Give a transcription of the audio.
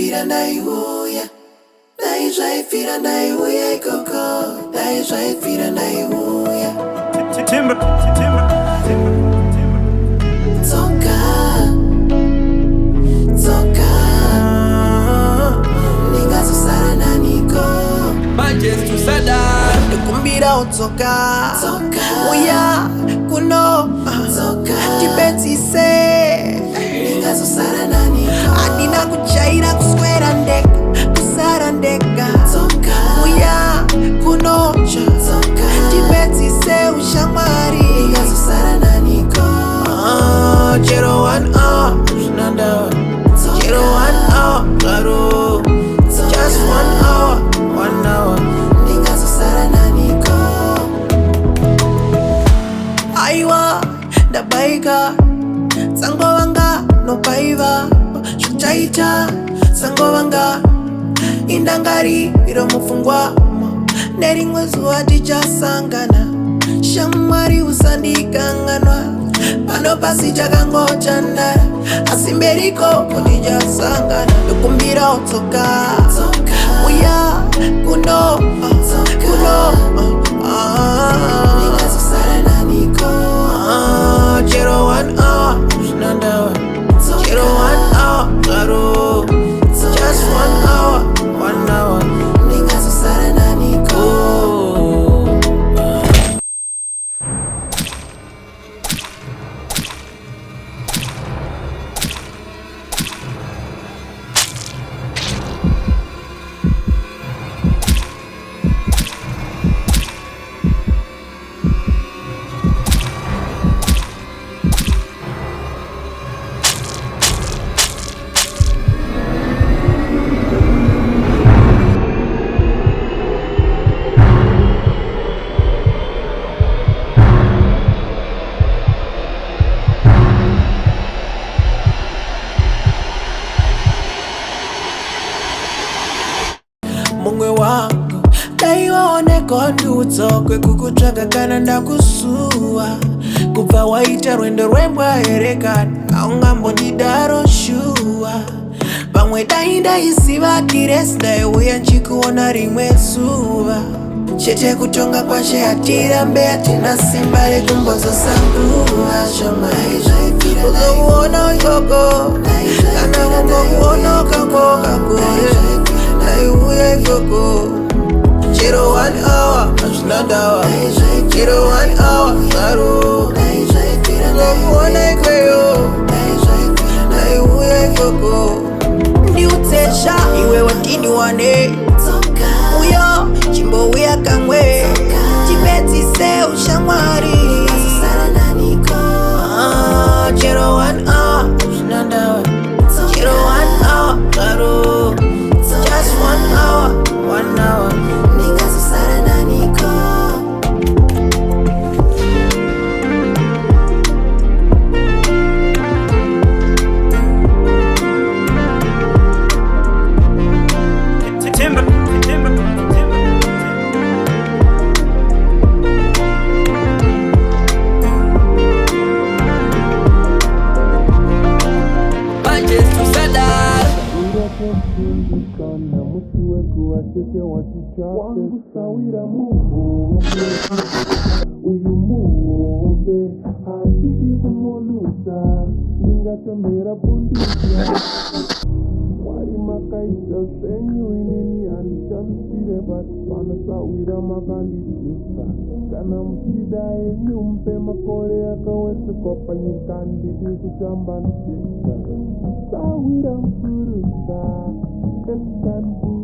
zvaibvira ndaiuya zvaibvira ndaiuya ikoko zvaibvira ndaiuya Timbe Dzoka Ndingazosara naniko Majjesty Usadaro Ndokumbirawo Dzoka Huya kuno Tipedzise Ndingazosara naniko Handina kujaira kuswera ndega Kusara ndega Huya kuno Tipedzise hushamwari Ndingazosara naniko chero 1 hour ndawa chero 1 hour zvaro just 1 hour 1 hour Ndingazosara naniko Aiwa ndabaikana sangovanga nopaiva zvichaita sangovanga indangari iromufungwa nerimwe zuva tichasangana shamwari usandikanganwa pano pasi chakangochandara asi mberiko kutichasangana ndokumbirawo Dzoka Huya kuno Ndingazosara naniko chero 1 hour ndawa chero 1 hour zvaro just 1 hour 1 hour Ndingazosara naniko mumwe wangu ndaiwaoneko ndudzo kwekukutsvaga kana ndakusuwa kubva waita rwendo rwembwa here kana haungambondidaro shuwa pamwe dai ndaiziva diresi ndaiuya nchikuona rimwe zuva chete kutonga kwashe hatirambe hatina simba rekumbozosanguva uzokuona ikoko kana kungokuona ukangoka kure ndaiuya ikoko chero 1 hour hazvina ndawa chero 1 hour zvaro uzokuona ikweyo ndaiuya ikoko ndiudzesha iwe watiniwane uyo chimbouya kamwe tipedzise hushamwari chero 1 hour hazvina ndawa chero 1 hour zvaro just 1 hour 1 hour Ndingazosara naniko Timbe Majjesty Usadaro kana musi wekuwa chete watichatesawira muhombe uyu muhombe handidi kumolusa ndingatomera bunduka mwari makaita zvenyu inini handishamisire bati panosawira makandibvisa kana muchida enyu mupe makore akawedzekwa panyika ndidi kutamba ndega sawira mfurusa It's